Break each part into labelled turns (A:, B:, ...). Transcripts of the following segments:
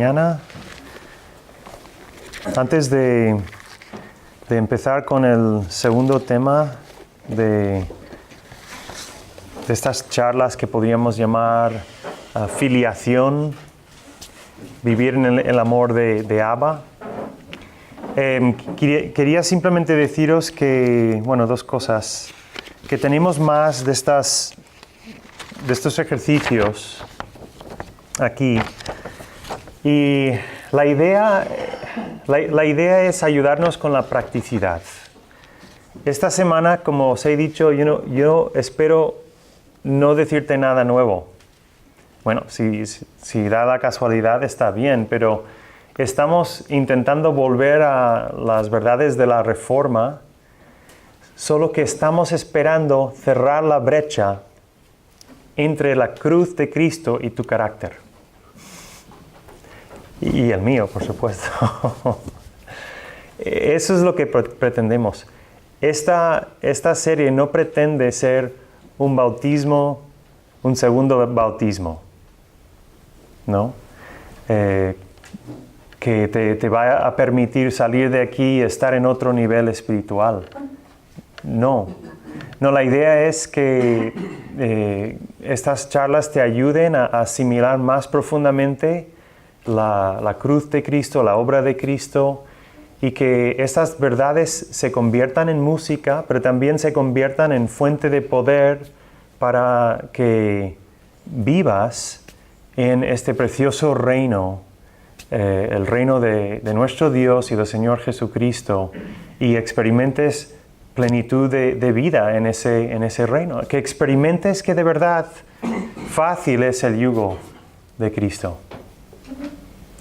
A: mañana. Antes de empezar con el segundo tema de estas charlas que podríamos llamar filiación, vivir en el amor de Abba, quería simplemente deciros que, dos cosas, que tenemos más de estos ejercicios aquí, y la idea es ayudarnos con la practicidad. Esta semana, como os he dicho, yo espero no decirte nada nuevo. Bueno, si da la casualidad está bien, pero estamos intentando volver a las verdades de la Reforma, solo que estamos esperando cerrar la brecha entre la cruz de Cristo y tu carácter. Y el mío, por supuesto. Eso es lo que pretendemos. Esta serie no pretende ser un bautismo, un segundo bautismo, ¿no? Que te va a permitir salir de aquí y estar en otro nivel espiritual. No, la idea es que estas charlas te ayuden a asimilar más profundamente la cruz de Cristo, la obra de Cristo, y que estas verdades se conviertan en música, pero también se conviertan en fuente de poder para que vivas en este precioso reino, el reino de nuestro Dios y del Señor Jesucristo, y experimentes plenitud de vida en ese reino. Que experimentes que de verdad fácil es el yugo de Cristo.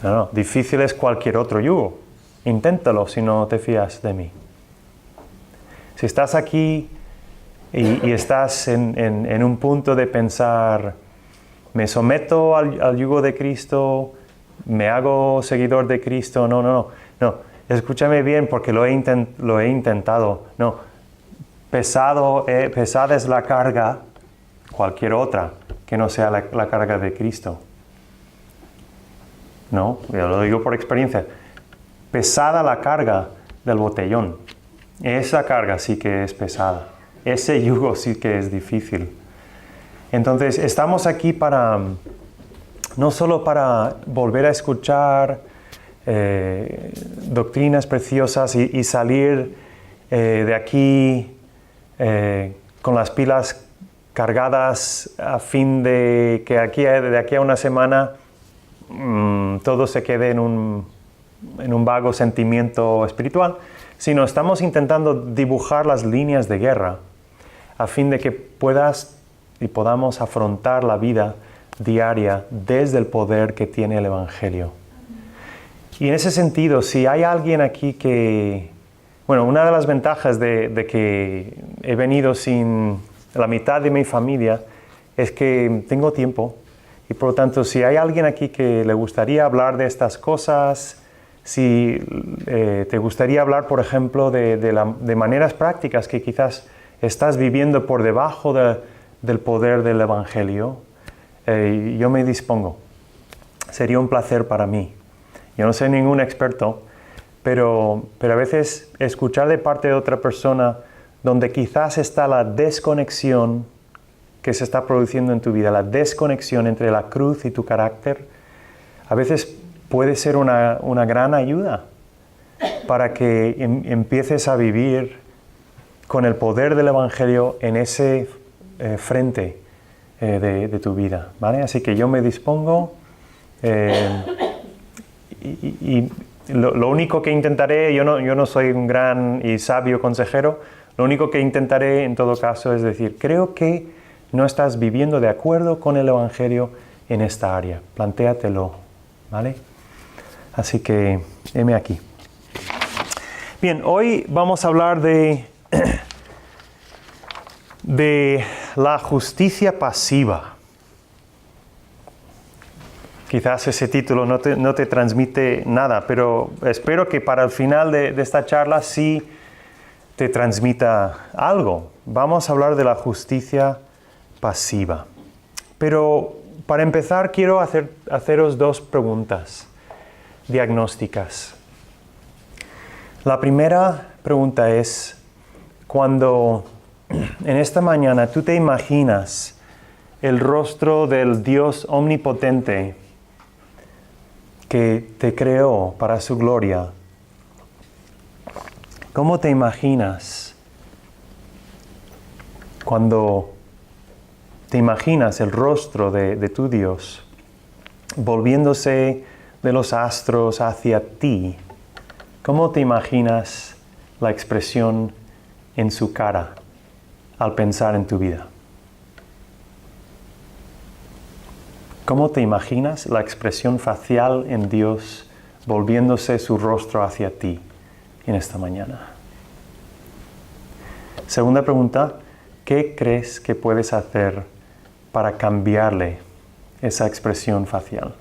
A: No, difícil es cualquier otro yugo. Inténtalo si no te fías de mí. Si estás aquí y estás en un punto de pensar, me someto al yugo de Cristo, me hago seguidor de Cristo, no, escúchame bien porque lo he intentado. No, pesada es la carga, cualquier otra, que no sea la carga de Cristo. No, yo lo digo por experiencia. Pesada la carga del botellón. Esa carga sí que es pesada. Ese yugo sí que es difícil. Entonces, estamos aquí no solo para volver a escuchar doctrinas preciosas y salir de aquí con las pilas cargadas a fin de que de aquí a una semana todo se quede en un vago sentimiento espiritual, sino estamos intentando dibujar las líneas de guerra a fin de que puedas y podamos afrontar la vida diaria desde el poder que tiene el Evangelio. Y en ese sentido, si hay alguien aquí que... una de las ventajas de que he venido sin la mitad de mi familia es que tengo tiempo. Y por lo tanto, si hay alguien aquí que le gustaría hablar de estas cosas, si te gustaría hablar, por ejemplo, de maneras prácticas que quizás estás viviendo por debajo del poder del Evangelio, yo me dispongo. Sería un placer para mí. Yo no soy ningún experto, pero a veces escuchar de parte de otra persona donde quizás está la desconexión que se está produciendo en tu vida, la desconexión entre la cruz y tu carácter, a veces puede ser una gran ayuda para que empieces a vivir con el poder del Evangelio en ese frente de tu vida, ¿vale? Así que yo me dispongo y lo único que intentaré, yo no soy un gran y sabio consejero, lo único que intentaré en todo caso es decir, creo que no estás viviendo de acuerdo con el Evangelio en esta área. Plantéatelo, ¿vale? Así que, heme aquí. Bien, hoy vamos a hablar de la justicia pasiva. Quizás ese título no te transmite nada, pero espero que para el final de esta charla sí te transmita algo. Vamos a hablar de la justicia pasiva. Pero para empezar quiero haceros dos preguntas. diagnósticas. La primera pregunta es, cuando en esta mañana tú te imaginas el rostro del Dios omnipotente que te creó para su gloria, ¿cómo te imaginas cuando te imaginas el rostro de tu Dios volviéndose de los astros hacia ti? ¿Cómo te imaginas la expresión en su cara al pensar en tu vida? ¿Cómo te imaginas la expresión facial en Dios volviéndose su rostro hacia ti en esta mañana? Segunda pregunta, ¿qué crees que puedes hacer para cambiarle esa expresión facial?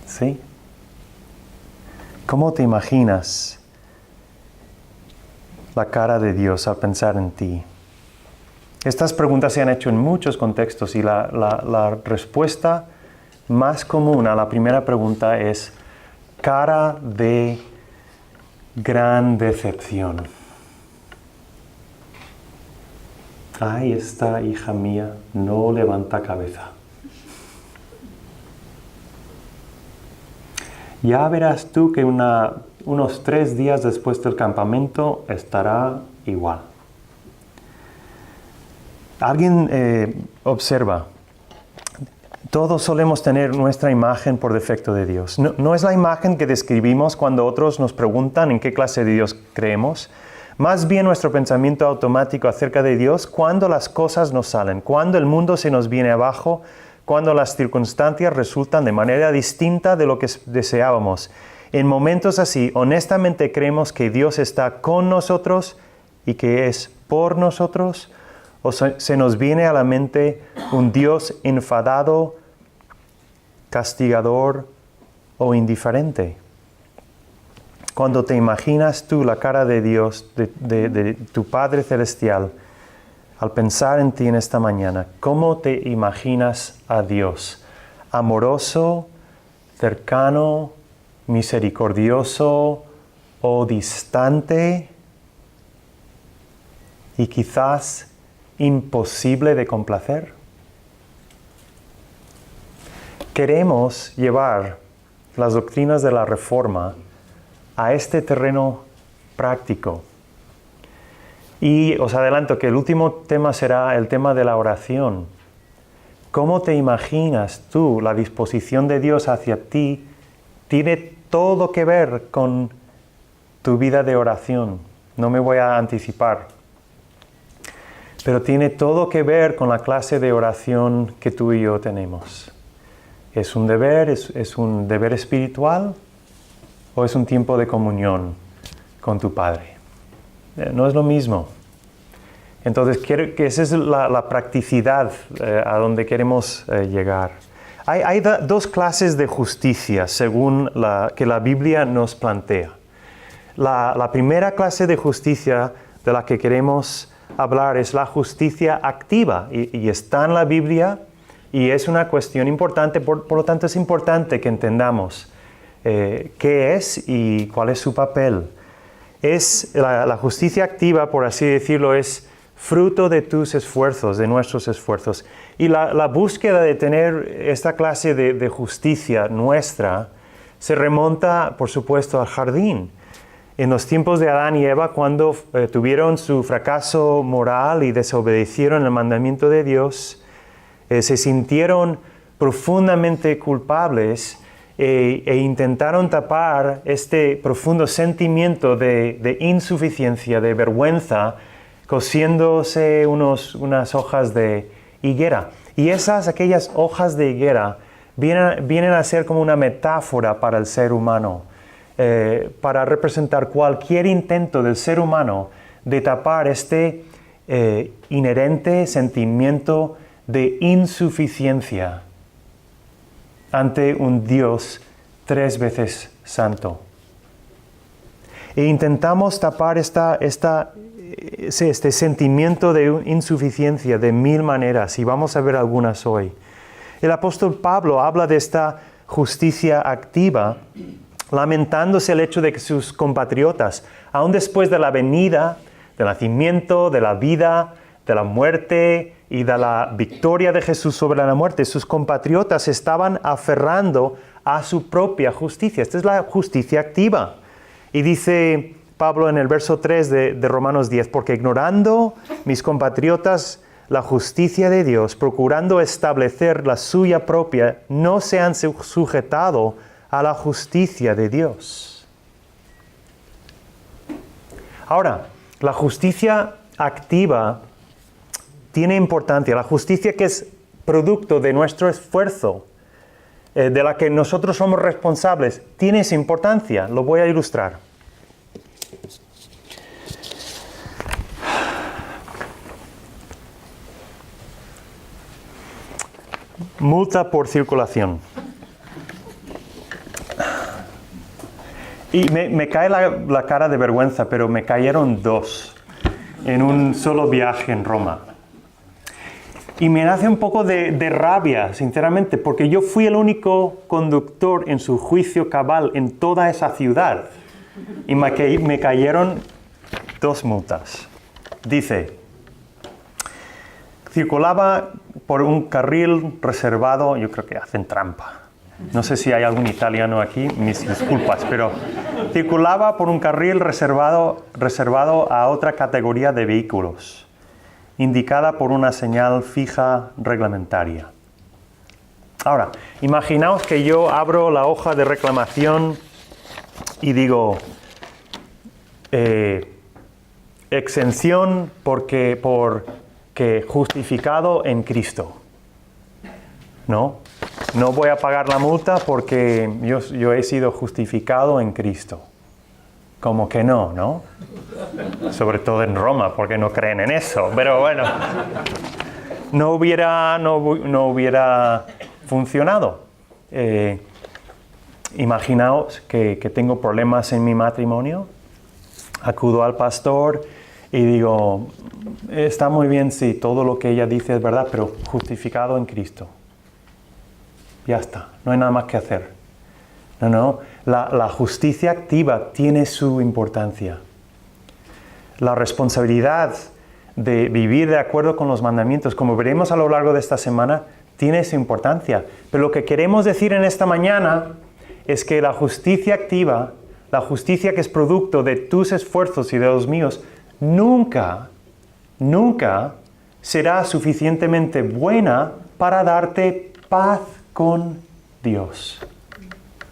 A: ¿Sí? ¿Cómo te imaginas la cara de Dios al pensar en ti? Estas preguntas se han hecho en muchos contextos y la respuesta más común a la primera pregunta es cara de gran decepción. Ay, esta hija mía no levanta cabeza. Ya verás tú que unos 3 días después del campamento estará igual. Alguien observa, todos solemos tener nuestra imagen por defecto de Dios. No es la imagen que describimos cuando otros nos preguntan en qué clase de Dios creemos, más bien nuestro pensamiento automático acerca de Dios cuando las cosas nos salen, cuando el mundo se nos viene abajo, cuando las circunstancias resultan de manera distinta de lo que deseábamos. En momentos así, honestamente creemos que Dios está con nosotros y que es por nosotros, o se nos viene a la mente un Dios enfadado, castigador o indiferente. Cuando te imaginas tú la cara de Dios, de tu Padre Celestial, al pensar en ti en esta mañana, ¿cómo te imaginas a Dios? ¿Amoroso, cercano, misericordioso o distante? Y quizás imposible de complacer. Queremos llevar las doctrinas de la Reforma a este terreno práctico. Y os adelanto que el último tema será el tema de la oración. ¿Cómo te imaginas tú la disposición de Dios hacia ti? Tiene todo que ver con tu vida de oración. No me voy a anticipar. Pero tiene todo que ver con la clase de oración que tú y yo tenemos. ¿Es un deber? ¿Es un deber espiritual? ¿O es un tiempo de comunión con tu Padre? No es lo mismo. Entonces, quiero que esa es la practicidad a donde queremos llegar. Hay 2 clases de justicia según que la Biblia nos plantea. La primera clase de justicia de la que queremos hablar es la justicia activa y está en la Biblia y es una cuestión importante, por lo tanto es importante que entendamos qué es y cuál es su papel. Es la justicia activa, por así decirlo, es fruto de tus esfuerzos, de nuestros esfuerzos. Y la búsqueda de tener esta clase de justicia nuestra se remonta, por supuesto, al jardín. En los tiempos de Adán y Eva, cuando tuvieron su fracaso moral y desobedecieron el mandamiento de Dios, se sintieron profundamente culpables e intentaron tapar este profundo sentimiento de insuficiencia, de vergüenza, cosiéndose unas hojas de higuera. Y aquellas hojas de higuera vienen a ser como una metáfora para el ser humano, para representar cualquier intento del ser humano de tapar este inherente sentimiento de insuficiencia ante un Dios 3 veces santo. E intentamos tapar este sentimiento de insuficiencia de 1000 maneras, y vamos a ver algunas hoy. El apóstol Pablo habla de esta justicia activa, lamentándose el hecho de que sus compatriotas, aun después de la venida, del nacimiento, de la vida, de la muerte y de la victoria de Jesús sobre la muerte, sus compatriotas estaban aferrando a su propia justicia. Esta es la justicia activa. Y dice Pablo en el verso 3 de Romanos 10, porque ignorando mis compatriotas la justicia de Dios, procurando establecer la suya propia, no se han sujetado a la justicia de Dios. Ahora, la justicia activa tiene importancia. La justicia que es producto de nuestro esfuerzo, de la que nosotros somos responsables, tiene esa importancia. Lo voy a ilustrar. Multa por circulación. Y me cae la cara de vergüenza, pero me cayeron 2 en un solo viaje en Roma. Y me nace un poco de rabia, sinceramente, porque yo fui el único conductor en su juicio cabal en toda esa ciudad. Y me cayeron 2 multas. Dice, circulaba por un carril reservado, yo creo que hacen trampa. No sé si hay algún italiano aquí, mis disculpas, pero circulaba por un carril reservado a otra categoría de vehículos, indicada por una señal fija reglamentaria. Ahora, imaginaos que yo abro la hoja de reclamación y digo, exención porque justificado en Cristo. No voy a pagar la multa porque yo he sido justificado en Cristo. Como que no. Sobre todo en Roma, porque no creen en eso. Pero bueno, no hubiera funcionado. Imaginaos que tengo problemas en mi matrimonio. Acudo al pastor y digo, está muy bien, sí, todo lo que ella dice es verdad, pero justificado en Cristo. Ya está, no hay nada más que hacer. No, la justicia activa tiene su importancia. La responsabilidad de vivir de acuerdo con los mandamientos, como veremos a lo largo de esta semana, tiene su importancia. Pero lo que queremos decir en esta mañana es que la justicia activa, la justicia que es producto de tus esfuerzos y de los míos, nunca será suficientemente buena para darte paz con Dios.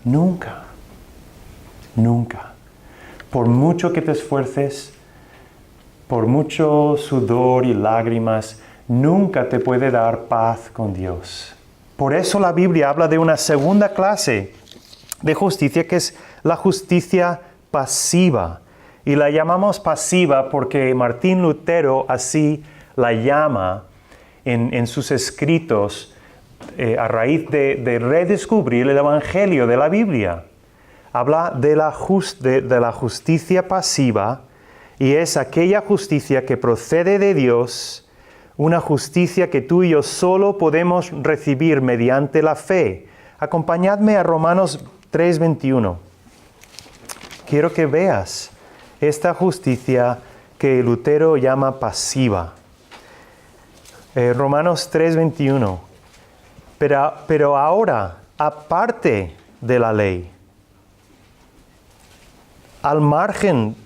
A: Nunca. Por mucho que te esfuerces, por mucho sudor y lágrimas, nunca te puede dar paz con Dios. Por eso la Biblia habla de una segunda clase de justicia, que es la justicia pasiva. Y la llamamos pasiva porque Martín Lutero así la llama en sus escritos a raíz de redescubrir el Evangelio de la Biblia. Habla de la justicia pasiva, y es aquella justicia que procede de Dios, una justicia que tú y yo solo podemos recibir mediante la fe. Acompañadme a Romanos 3:21. Quiero que veas esta justicia que Lutero llama pasiva. Romanos 3:21. Pero ahora, aparte de la ley, al margen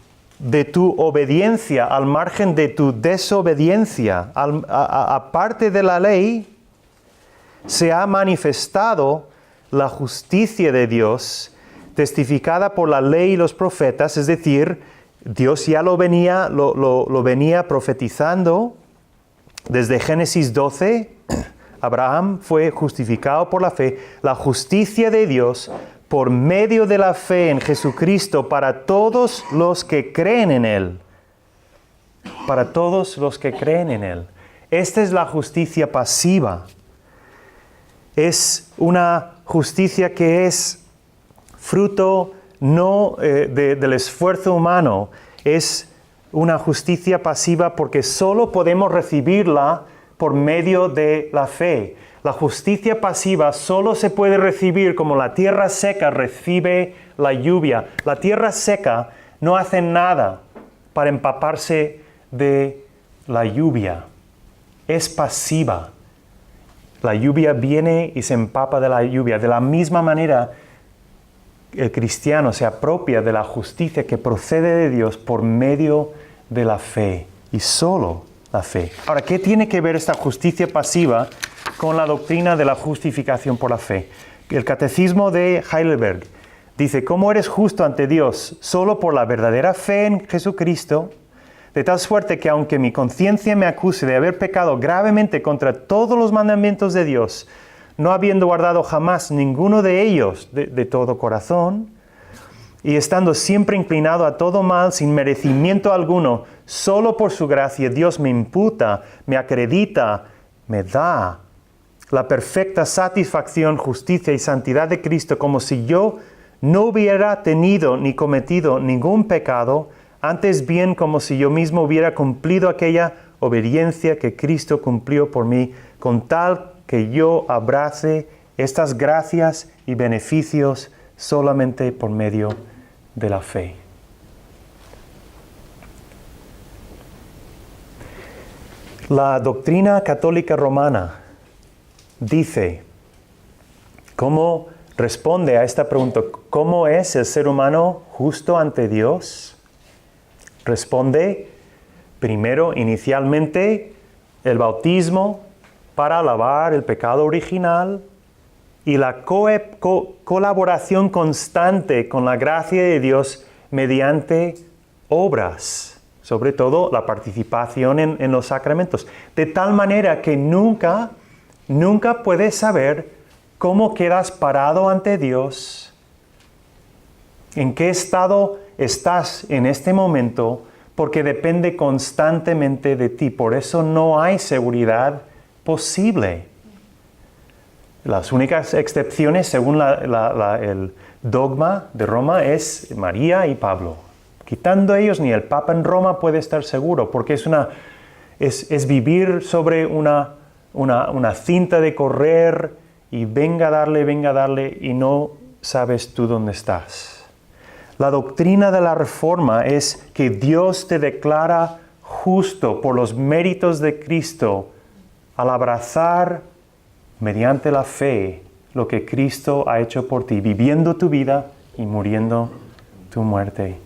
A: de tu obediencia, al margen de tu desobediencia, aparte de la ley, se ha manifestado la justicia de Dios, testificada por la ley y los profetas, es decir, Dios ya lo venía profetizando desde Génesis 12. Abraham fue justificado por la fe, la justicia de Dios por medio de la fe en Jesucristo para todos los que creen en Él. Para todos los que creen en Él. Esta es la justicia pasiva. Es una justicia que es fruto no del esfuerzo humano. Es una justicia pasiva porque solo podemos recibirla por medio de la fe. La justicia pasiva solo se puede recibir como la tierra seca recibe la lluvia. La tierra seca no hace nada para empaparse de la lluvia. Es pasiva. La lluvia viene y se empapa de la lluvia. De la misma manera, el cristiano se apropia de la justicia que procede de Dios por medio de la fe. Y solo la fe. Ahora, ¿qué tiene que ver esta justicia pasiva con la doctrina de la justificación por la fe? El Catecismo de Heidelberg dice: ¿cómo eres justo ante Dios? Solo por la verdadera fe en Jesucristo, de tal suerte que aunque mi conciencia me acuse de haber pecado gravemente contra todos los mandamientos de Dios, no habiendo guardado jamás ninguno de ellos de todo corazón, y estando siempre inclinado a todo mal sin merecimiento alguno, solo por su gracia Dios me imputa, me acredita, me da la perfecta satisfacción, justicia y santidad de Cristo, como si yo no hubiera tenido ni cometido ningún pecado, antes bien como si yo mismo hubiera cumplido aquella obediencia que Cristo cumplió por mí, con tal que yo abrace estas gracias y beneficios solamente por medio de la fe. La doctrina católica romana dice, ¿cómo responde a esta pregunta? ¿Cómo es el ser humano justo ante Dios? Responde, primero, inicialmente, el bautismo para lavar el pecado original y la colaboración constante con la gracia de Dios mediante obras, sobre todo la participación en los sacramentos, de tal manera que nunca puedes saber cómo quedas parado ante Dios, en qué estado estás en este momento, porque depende constantemente de ti. Por eso no hay seguridad posible. Las únicas excepciones, según el dogma de Roma, es María y Pablo. Quitando ellos, ni el Papa en Roma puede estar seguro, porque es vivir sobre una cinta de correr y venga a darle, y no sabes tú dónde estás. La doctrina de la Reforma es que Dios te declara justo por los méritos de Cristo al abrazar mediante la fe lo que Cristo ha hecho por ti, viviendo tu vida y muriendo tu muerte.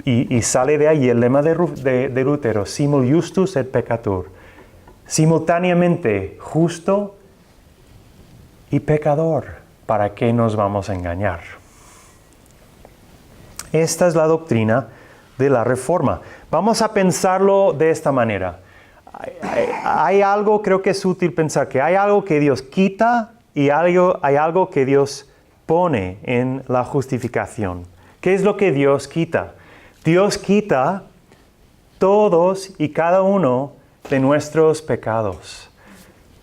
A: Y sale de ahí el lema de Lutero, simul justus et peccator, simultáneamente justo y pecador. ¿Para qué nos vamos a engañar? Esta es la doctrina de la Reforma. Vamos a pensarlo de esta manera. Hay algo, creo que es útil pensar que hay algo que Dios quita y hay algo que Dios pone en la justificación. ¿Qué es lo que Dios quita? Dios quita todos y cada uno de nuestros pecados,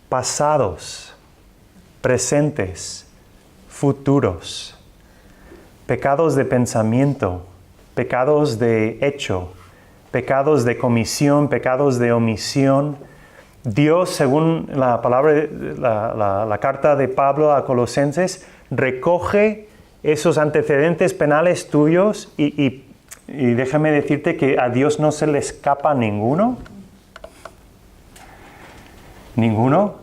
A: pasados, presentes, futuros, pecados de pensamiento, pecados de hecho, pecados de comisión, pecados de omisión. Dios, según la palabra, la carta de Pablo a Colosenses, recoge esos antecedentes penales tuyos y déjame decirte que a Dios no se le escapa ninguno. Ninguno.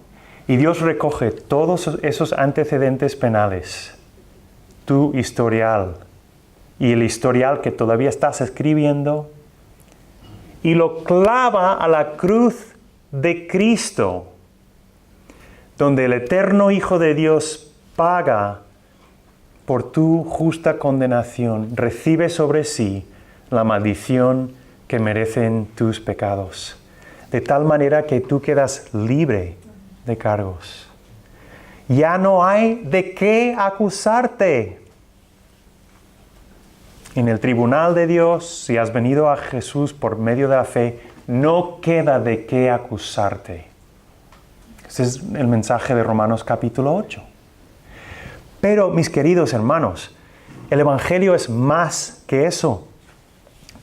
A: Y Dios recoge todos esos antecedentes penales, tu historial y el historial que todavía estás escribiendo, y lo clava a la cruz de Cristo, donde el eterno Hijo de Dios paga por tu justa condenación, recibe sobre sí la maldición que merecen tus pecados, de tal manera que tú quedas libre de cargos. Ya no hay de qué acusarte. En el tribunal de Dios, si has venido a Jesús por medio de la fe, no queda de qué acusarte. Ese es el mensaje de Romanos capítulo 8. Pero, mis queridos hermanos, el Evangelio es más que eso.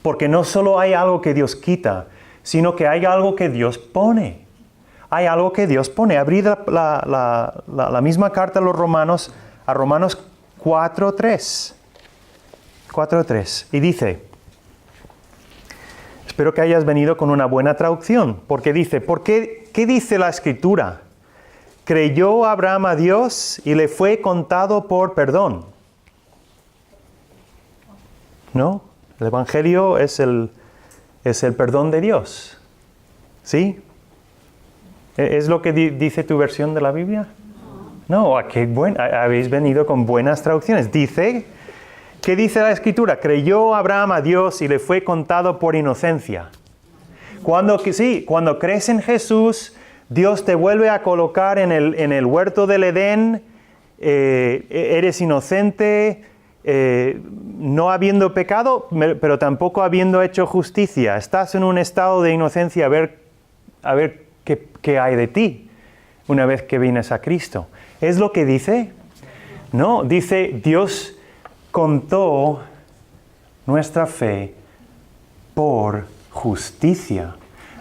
A: Porque no solo hay algo que Dios quita, sino que hay algo que Dios pone. hay algo que Dios pone. Abrid la misma carta a los Romanos, a Romanos 4:3. 4:3. Y dice, espero que hayas venido con una buena traducción, porque dice, ¿qué dice la Escritura? Creyó Abraham a Dios y le fue contado por perdón. ¿No? El Evangelio es el perdón de Dios. ¿Sí? ¿Es lo que dice tu versión de la Biblia? No, qué bueno, habéis venido con buenas traducciones. Dice, ¿qué dice la Escritura? Creyó Abraham a Dios y le fue contado por inocencia. Cuando crees en Jesús, Dios te vuelve a colocar en el huerto del Edén, eres inocente, no habiendo pecado, pero tampoco habiendo hecho justicia. Estás en un estado de inocencia a ver qué hay de ti una vez que vienes a Cristo. ¿Es lo que dice? No, dice Dios contó nuestra fe por justicia.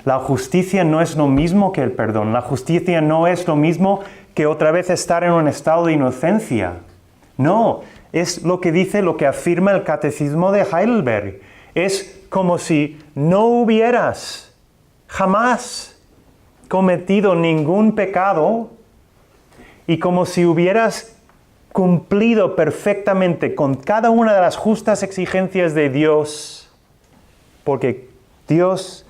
A: La justicia no es lo mismo que el perdón. La justicia no es lo mismo que otra vez estar en un estado de inocencia. No, es lo que dice, lo que afirma el Catecismo de Heidelberg. Es como si no hubieras jamás cometido ningún pecado y como si hubieras cumplido perfectamente con cada una de las justas exigencias de Dios, porque Dios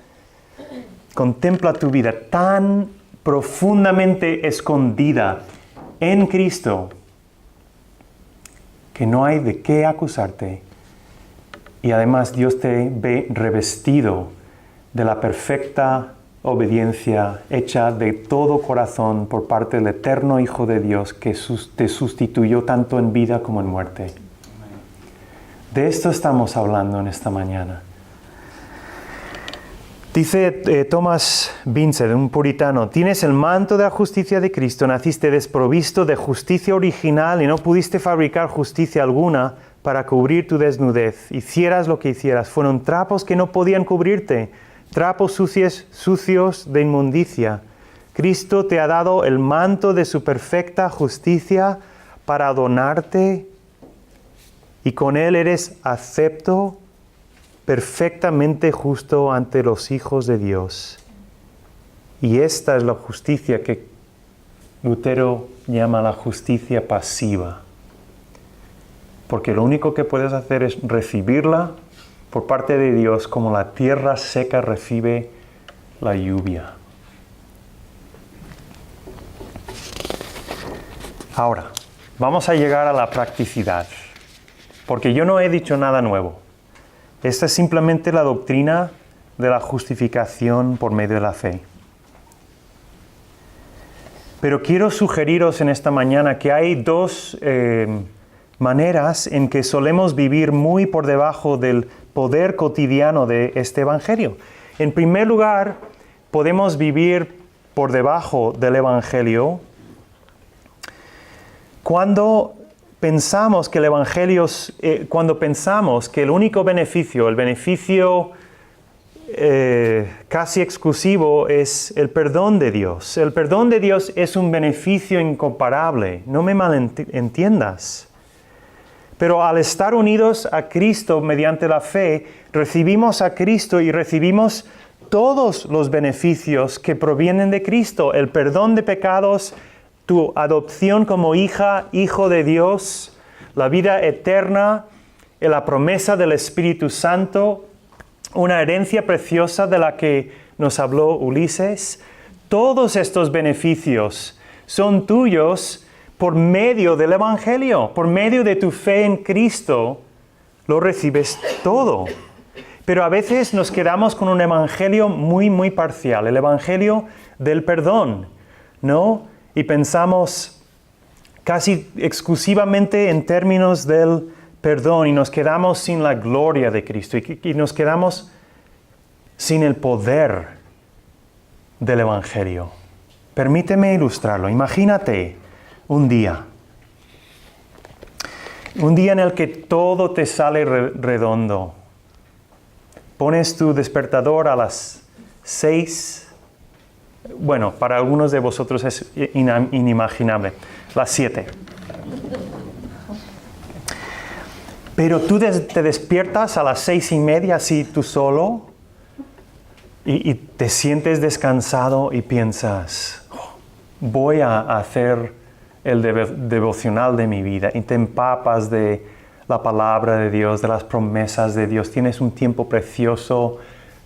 A: contempla tu vida tan profundamente escondida en Cristo que no hay de qué acusarte. Y además Dios te ve revestido de la perfecta obediencia hecha de todo corazón por parte del eterno Hijo de Dios que te sustituyó tanto en vida como en muerte. De esto estamos hablando en esta mañana. Dice Thomas Vincent, un puritano, tienes el manto de la justicia de Cristo, naciste desprovisto de justicia original y no pudiste fabricar justicia alguna para cubrir tu desnudez. Hicieras lo que hicieras, fueron trapos que no podían cubrirte, trapos sucios de inmundicia. Cristo te ha dado el manto de su perfecta justicia para adornarte y con él eres acepto, perfectamente justo ante los hijos de Dios. Y esta es la justicia que Lutero llama la justicia pasiva. Porque lo único que puedes hacer es recibirla por parte de Dios como la tierra seca recibe la lluvia. Ahora, vamos a llegar a la practicidad. Porque yo no he dicho nada nuevo. Esta es simplemente la doctrina de la justificación por medio de la fe. Pero quiero sugeriros en esta mañana que hay dos maneras en que solemos vivir muy por debajo del poder cotidiano de este Evangelio. En primer lugar, podemos vivir por debajo del Evangelio cuando pensamos que el Evangelio, cuando pensamos que el único beneficio, el beneficio casi exclusivo es el perdón de Dios. El perdón de Dios es un beneficio incomparable, no me malentiendas. Pero al estar unidos a Cristo mediante la fe, recibimos a Cristo y recibimos todos los beneficios que provienen de Cristo, el perdón de pecados, tu adopción como hija, hijo de Dios, la vida eterna, la promesa del Espíritu Santo, una herencia preciosa de la que nos habló Ulises. Todos estos beneficios son tuyos por medio del Evangelio, por medio de tu fe en Cristo, lo recibes todo. Pero a veces nos quedamos con un Evangelio muy, muy parcial, el Evangelio del perdón, ¿no? Y pensamos casi exclusivamente en términos del perdón y nos quedamos sin la gloria de Cristo y nos quedamos sin el poder del Evangelio. Permíteme ilustrarlo. Imagínate un día en el que todo te sale redondo. Pones tu despertador a las 6 Bueno, para algunos de vosotros es inimaginable. Las 7. Pero tú te despiertas a las 6:30, así tú solo, y te sientes descansado y piensas, voy a hacer el devocional de mi vida, y te empapas de la palabra de Dios, de las promesas de Dios. Tienes un tiempo precioso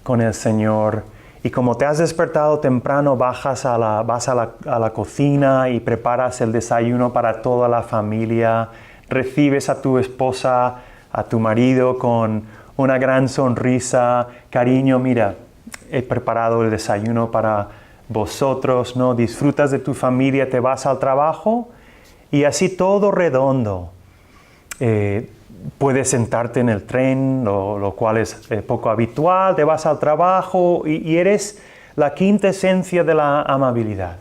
A: con el Señor, y como te has despertado temprano, vas a la cocina y preparas el desayuno para toda la familia. Recibes a tu esposa, a tu marido con una gran sonrisa. Cariño, mira, he preparado el desayuno para vosotros, ¿no? Disfrutas de tu familia, te vas al trabajo y así todo redondo. Puedes sentarte en el tren, lo cual es poco habitual, te vas al trabajo y eres la quinta esencia de la amabilidad.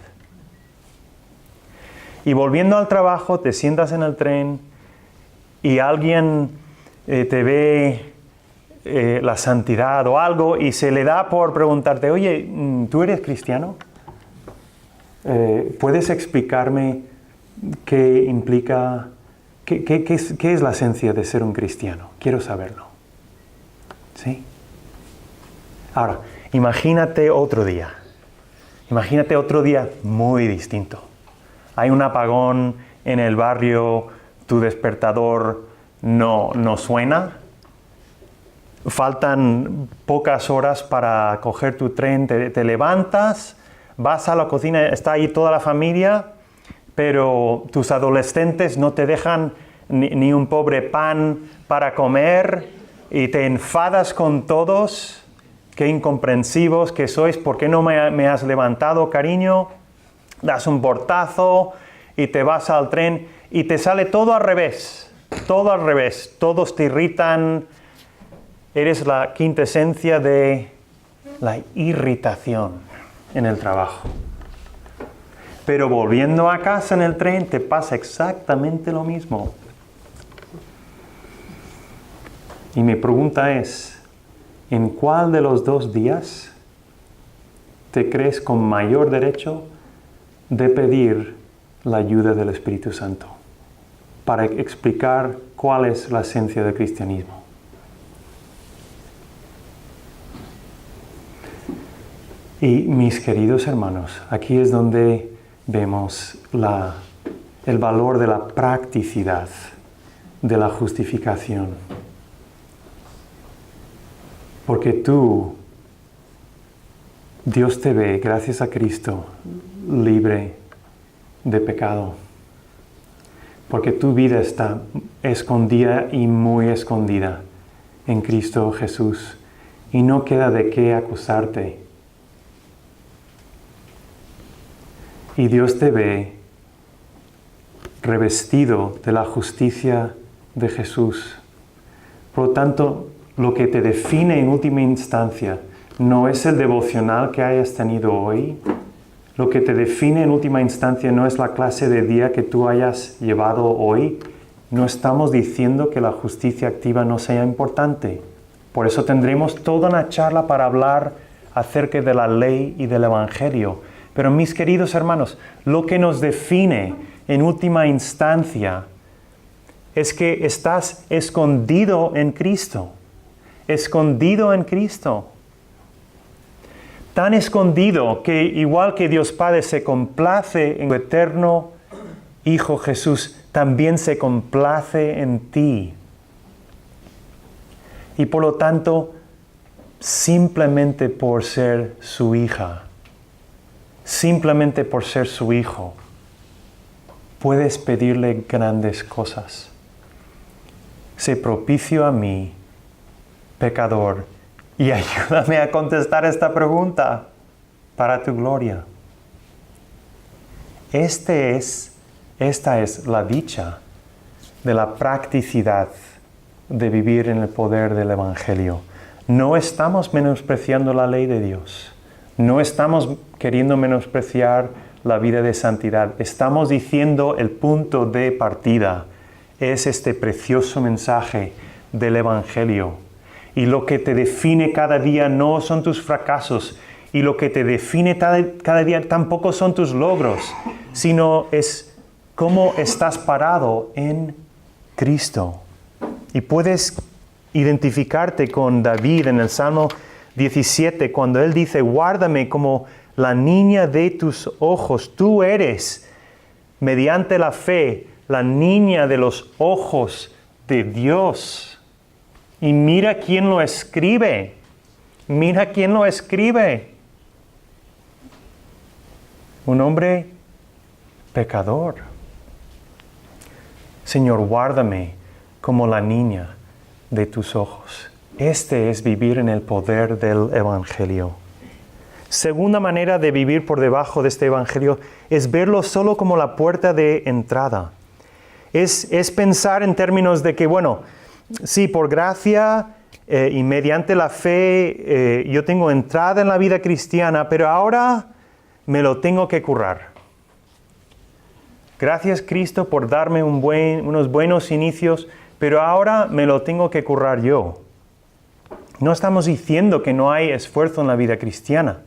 A: Y volviendo al trabajo, te sientas en el tren y alguien te ve la santidad o algo y se le da por preguntarte, oye, ¿tú eres cristiano? ¿Puedes explicarme qué implica, qué es la esencia de ser un cristiano? Quiero saberlo. ¿Sí? Ahora, imagínate otro día. Imagínate otro día muy distinto. Hay un apagón en el barrio, tu despertador no suena. Faltan pocas horas para coger tu tren, te levantas, vas a la cocina, está ahí toda la familia, pero tus adolescentes no te dejan ni un pobre pan para comer y te enfadas con todos. Qué incomprensivos que sois, ¿por qué no me has levantado, cariño? Das un portazo y te vas al tren y te sale todo al revés, todos te irritan. Eres la quinta esencia de la irritación en el trabajo. Pero volviendo a casa en el tren te pasa exactamente lo mismo. Y mi pregunta es, ¿en cuál de los dos días te crees con mayor derecho de pedir la ayuda del Espíritu Santo para explicar cuál es la esencia del cristianismo? Y mis queridos hermanos, aquí es donde vemos el valor de la practicidad de la justificación. Porque Dios te ve, gracias a Cristo, libre de pecado. Porque tu vida está escondida y muy escondida en Cristo Jesús. Y no queda de qué acusarte. Y Dios te ve revestido de la justicia de Jesús. Por lo tanto, lo que te define en última instancia no es el devocional que hayas tenido hoy. Lo que te define en última instancia no es la clase de día que tú hayas llevado hoy. No estamos diciendo que la justicia activa no sea importante. Por eso tendremos toda una charla para hablar acerca de la ley y del Evangelio. Pero mis queridos hermanos, lo que nos define en última instancia es que estás escondido en Cristo. Escondido en Cristo. Tan escondido que igual que Dios Padre se complace en tu eterno Hijo Jesús, también se complace en ti. Y por lo tanto, simplemente por ser su hija, simplemente por ser su hijo, puedes pedirle grandes cosas. Sé propicio a mí, pecador, y ayúdame a contestar esta pregunta para tu gloria. Esta es la dicha de la practicidad de vivir en el poder del Evangelio. No estamos menospreciando la ley de Dios. No estamos queriendo menospreciar la vida de santidad. Estamos diciendo el punto de partida es este precioso mensaje del Evangelio. Y lo que te define cada día no son tus fracasos Y lo que te define cada día tampoco son tus logros, sino es cómo estás parado en Cristo. Y puedes identificarte con David en el Salmo 17, cuando él dice, guárdame como la niña de tus ojos. Tú eres, mediante la fe, la niña de los ojos de Dios. Y mira quién lo escribe. Mira quién lo escribe. Un hombre pecador. Señor, guárdame como la niña de tus ojos. Este es vivir en el poder del Evangelio. Segunda manera de vivir por debajo de este Evangelio es verlo solo como la puerta de entrada. Es pensar en términos de que, bueno, sí, por gracia y mediante la fe yo tengo entrada en la vida cristiana, pero ahora me lo tengo que currar. Gracias, Cristo, por darme unos buenos inicios, pero ahora me lo tengo que currar yo. No estamos diciendo que no hay esfuerzo en la vida cristiana,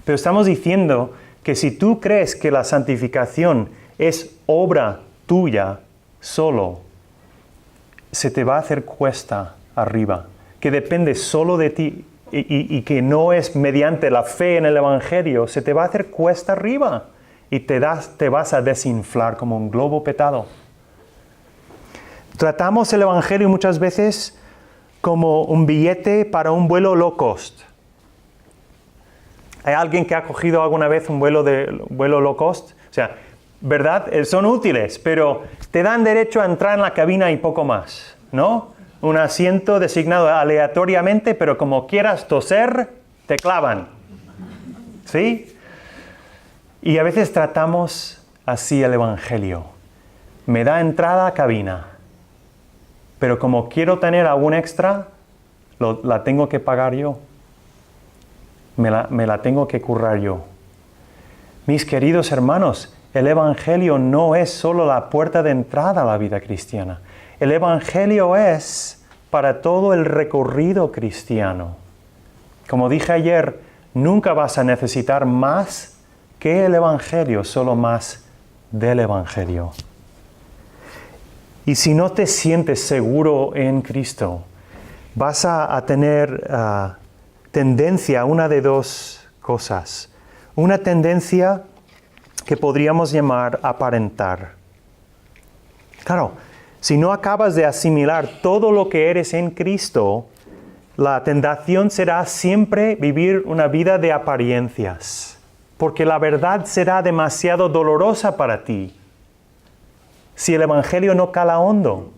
A: pero estamos diciendo que si tú crees que la santificación es obra tuya solo, se te va a hacer cuesta arriba, que depende solo de ti y que no es mediante la fe en el Evangelio, se te va a hacer cuesta arriba y te vas a desinflar como un globo petado. Tratamos el Evangelio muchas veces como un billete para un vuelo low cost. ¿Hay alguien que ha cogido alguna vez un vuelo low cost? O sea, ¿verdad? Son útiles, pero te dan derecho a entrar en la cabina y poco más, ¿no? Un asiento designado aleatoriamente, pero como quieras toser, te clavan. ¿Sí? Y a veces tratamos así el Evangelio. Me da entrada a cabina, pero como quiero tener algún extra, la tengo que pagar yo. Me la tengo que currar yo. Mis queridos hermanos, el Evangelio no es solo la puerta de entrada a la vida cristiana. El Evangelio es para todo el recorrido cristiano. Como dije ayer, nunca vas a necesitar más que el Evangelio, solo más del Evangelio. Y si no te sientes seguro en Cristo, vas a tener tendencia a una de dos cosas. Una tendencia que podríamos llamar aparentar. Claro, si no acabas de asimilar todo lo que eres en Cristo, la tentación será siempre vivir una vida de apariencias, porque la verdad será demasiado dolorosa para ti si el Evangelio no cala hondo,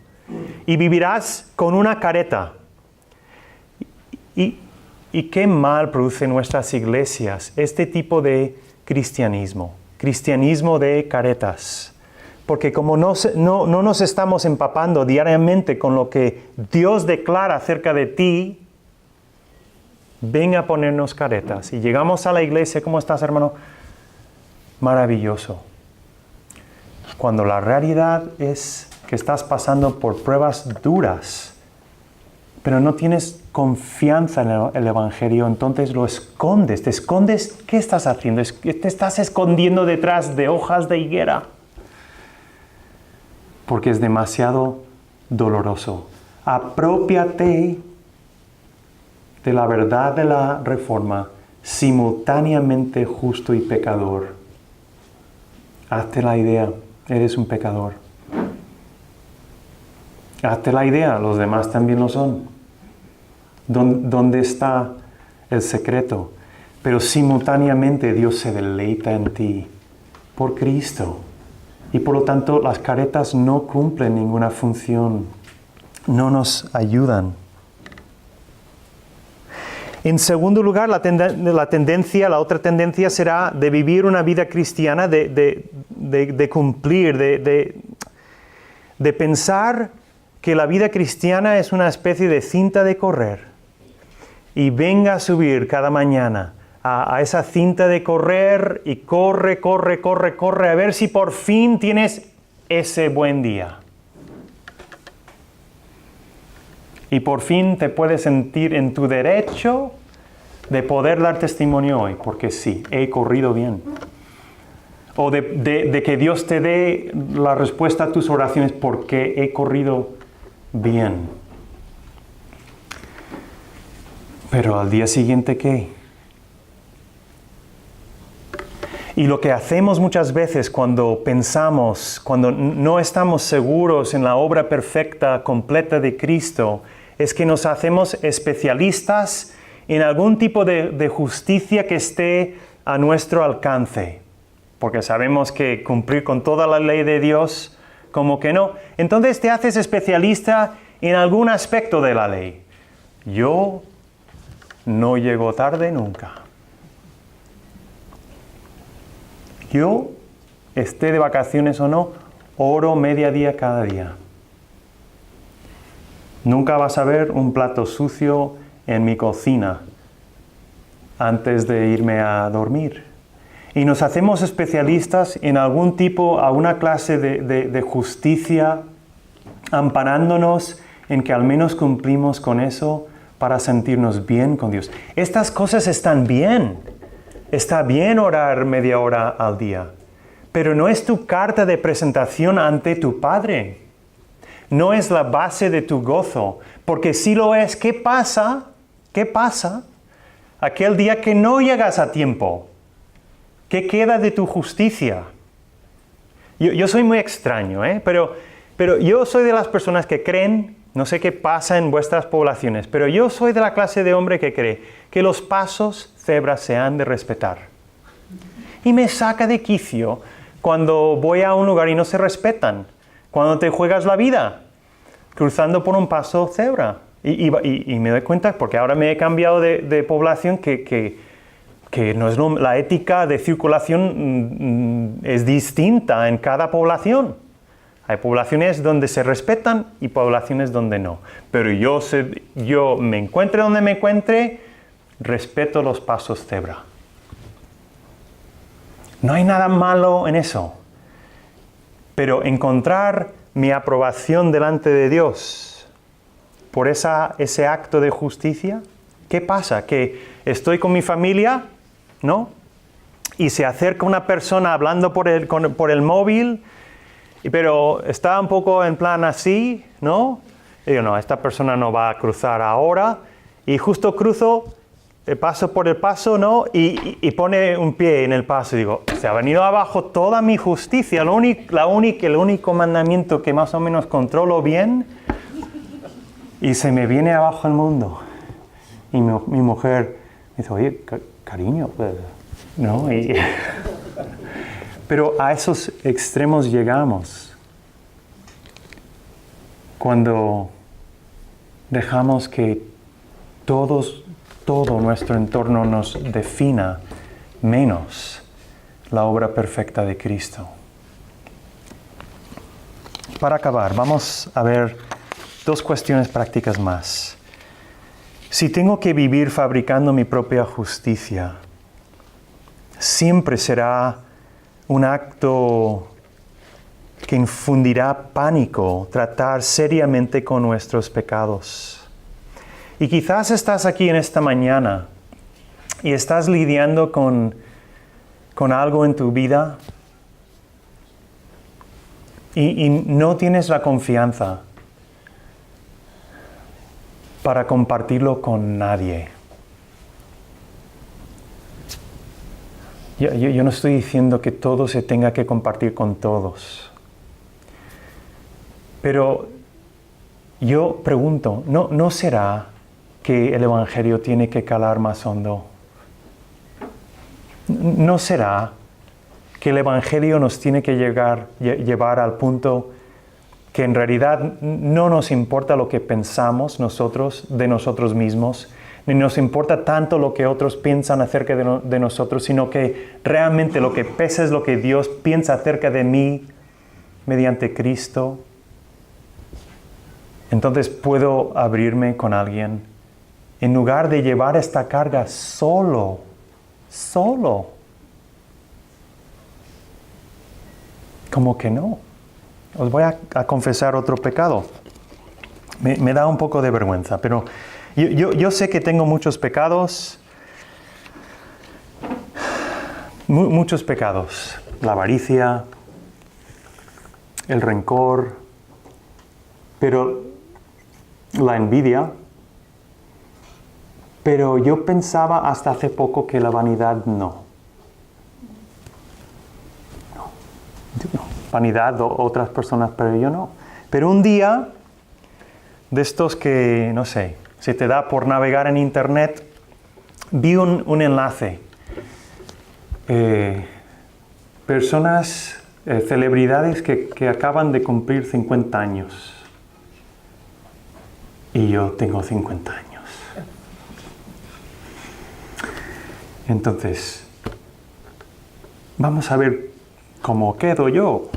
A: y vivirás con una careta. Y qué mal produce en nuestras iglesias este tipo de cristianismo de caretas. Porque como no nos estamos empapando diariamente con lo que Dios declara acerca de ti, ven a ponernos caretas. Y llegamos a la iglesia, ¿cómo estás, hermano? Maravilloso. Cuando la realidad es que estás pasando por pruebas duras, pero no tienes confianza en el Evangelio, entonces lo escondes. ¿Te escondes? ¿Qué estás haciendo? Te estás escondiendo detrás de hojas de higuera. Porque es demasiado doloroso. Aprópiate de la verdad de la Reforma, simultáneamente justo y pecador. Hazte la idea, eres un pecador. Hazte la idea, los demás también lo son. ¿Dónde está el secreto? Pero simultáneamente Dios se deleita en ti por Cristo. Y por lo tanto las caretas no cumplen ninguna función, no nos ayudan. En segundo lugar, la otra tendencia será de vivir una vida cristiana, de cumplir, de pensar que la vida cristiana es una especie de cinta de correr. Y venga a subir cada mañana a esa cinta de correr y corre, a ver si por fin tienes ese buen día. Y por fin te puedes sentir en tu derecho de poder dar testimonio hoy, porque sí, he corrido bien. O de que Dios te dé la respuesta a tus oraciones porque he corrido bien. Pero al día siguiente, ¿qué? Y lo que hacemos muchas veces cuando pensamos, cuando no estamos seguros en la obra perfecta, completa de Cristo, es que nos hacemos especialistas en algún tipo de justicia que esté a nuestro alcance. Porque sabemos que cumplir con toda la ley de Dios, como que no. Entonces te haces especialista en algún aspecto de la ley. Yo no llego tarde nunca. Yo, esté de vacaciones o no, oro mediodía cada día. Nunca vas a ver un plato sucio en mi cocina antes de irme a dormir. Y nos hacemos especialistas en algún tipo, alguna clase de justicia, amparándonos en que al menos cumplimos con eso para sentirnos bien con Dios. Estas cosas están bien. Está bien orar media hora al día, pero no es tu carta de presentación ante tu Padre. No es la base de tu gozo, porque si lo es, ¿qué pasa? ¿Qué pasa aquel día que no llegas a tiempo? ¿Qué queda de tu justicia? Yo soy muy extraño, pero yo soy de las personas que creen, no sé qué pasa en vuestras poblaciones, pero yo soy de la clase de hombre que cree que los pasos cebra se han de respetar. Y me saca de quicio cuando voy a un lugar y no se respetan, cuando te juegas la vida cruzando por un paso cebra. Y me doy cuenta, porque ahora me he cambiado de población, que no es la ética de circulación es distinta en cada población. Hay poblaciones donde se respetan y poblaciones donde no. Pero yo me encuentre donde me encuentre, respeto los pasos cebra. No hay nada malo en eso. Pero encontrar mi aprobación delante de Dios por ese acto de justicia, ¿qué pasa? Que estoy con mi familia, ¿no? Y se acerca una persona hablando por el móvil, pero está un poco en plan así, ¿no? Y digo, no, esta persona no va a cruzar ahora. Y justo cruzo, paso por el paso, ¿no? Y pone un pie en el paso. Y digo, se ha venido abajo toda mi justicia. El único mandamiento que más o menos controlo bien. Y se me viene abajo el mundo. Y mi mujer me dice, oye, cariño, pues, ¿no? Pero a esos extremos llegamos cuando dejamos que todo nuestro entorno nos defina, menos la obra perfecta de Cristo. Para acabar, vamos a ver 2 cuestiones prácticas más. Si tengo que vivir fabricando mi propia justicia, siempre será un acto que infundirá pánico tratar seriamente con nuestros pecados. Y quizás estás aquí en esta mañana y estás lidiando con algo en tu vida y no tienes la confianza para compartirlo con nadie. Yo no estoy diciendo que todo se tenga que compartir con todos. Pero yo pregunto, ¿no será que el Evangelio tiene que calar más hondo? ¿No será que el Evangelio nos tiene que llevar al punto que en realidad no nos importa lo que pensamos nosotros de nosotros mismos, ni nos importa tanto lo que otros piensan acerca de nosotros, sino que realmente lo que pesa es lo que Dios piensa acerca de mí mediante Cristo? Entonces puedo abrirme con alguien en lugar de llevar esta carga solo. Como que no. Os voy a confesar otro pecado. Me da un poco de vergüenza, pero yo sé que tengo muchos pecados Muchos pecados. La avaricia, el rencor, pero la envidia. Pero yo pensaba hasta hace poco que la vanidad no. Vanidad o otras personas, pero yo no. Pero un día, de estos que, no sé, se te da por navegar en internet, vi un enlace. Personas, celebridades que acaban de cumplir 50 años. Y yo tengo 50 años. Entonces, vamos a ver cómo quedo yo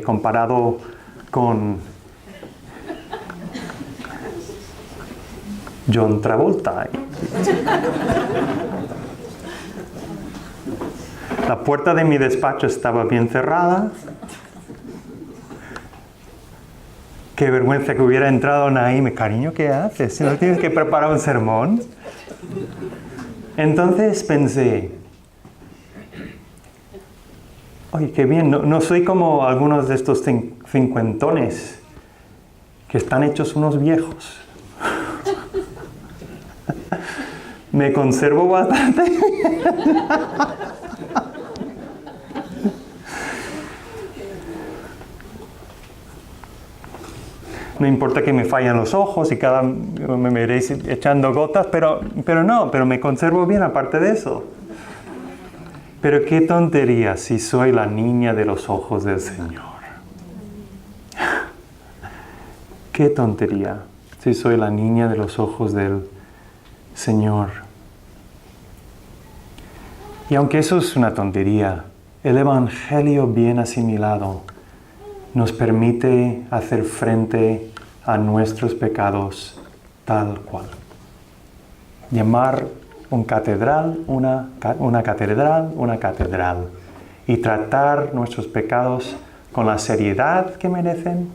A: comparado con John Travolta. La puerta de mi despacho estaba bien cerrada. Qué vergüenza que hubiera entrado Naim. Cariño, ¿qué haces? ¿No tienes que preparar un sermón? Entonces pensé, oye, qué bien, no soy como algunos de estos cincuentones que están hechos unos viejos. Me conservo bastante bien. No importa que me fallen los ojos y me veréis echando gotas, pero me conservo bien aparte de eso. Pero qué tontería si soy la niña de los ojos del Señor. Qué tontería si soy la niña de los ojos del Señor. Y aunque eso es una tontería, el Evangelio bien asimilado nos permite hacer frente a nuestros pecados tal cual. Llamar una catedral, una catedral, y tratar nuestros pecados con la seriedad que merecen,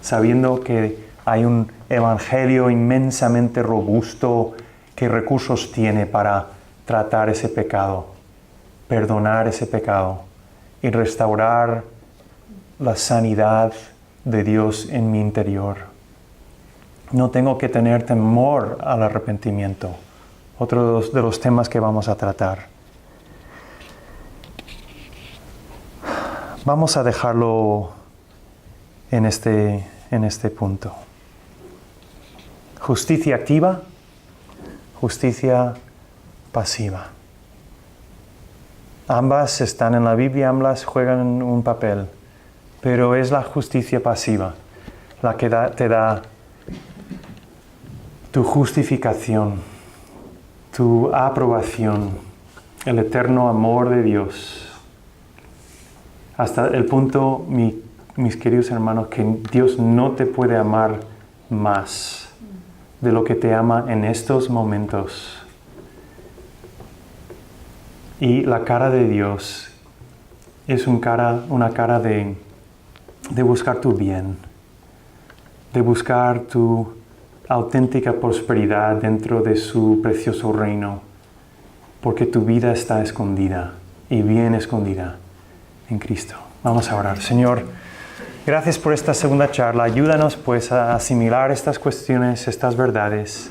A: sabiendo que hay un evangelio inmensamente robusto que recursos tiene para tratar ese pecado, perdonar ese pecado y restaurar la sanidad de Dios en mi interior. No tengo que tener temor al arrepentimiento. Otro de los temas que vamos a tratar. Vamos a dejarlo en este punto. Justicia activa, justicia pasiva. Ambas están en la Biblia, ambas juegan un papel, pero es la justicia pasiva la que te da tu justificación, tu aprobación, el eterno amor de Dios. Hasta el punto, mis queridos hermanos, que Dios no te puede amar más de lo que te ama en estos momentos. Y la cara de Dios es una cara de buscar tu bien, de buscar tu auténtica prosperidad dentro de su precioso reino, porque tu vida está escondida y bien escondida en Cristo. Vamos a orar. Señor, gracias por esta segunda charla. Ayúdanos pues a asimilar estas cuestiones, estas verdades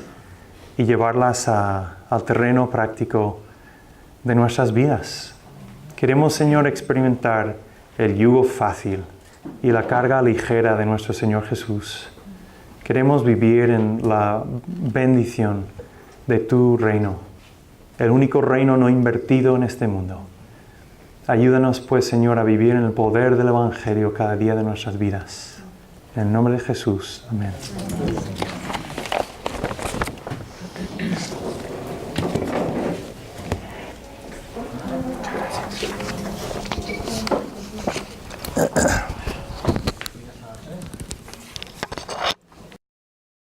A: y llevarlas al terreno práctico de nuestras vidas. Queremos, Señor, experimentar el yugo fácil y la carga ligera de nuestro Señor Jesús. Queremos vivir en la bendición de tu reino, el único reino no invertido en este mundo. Ayúdanos, pues, Señor, a vivir en el poder del Evangelio cada día de nuestras vidas. En el nombre de Jesús. Amén.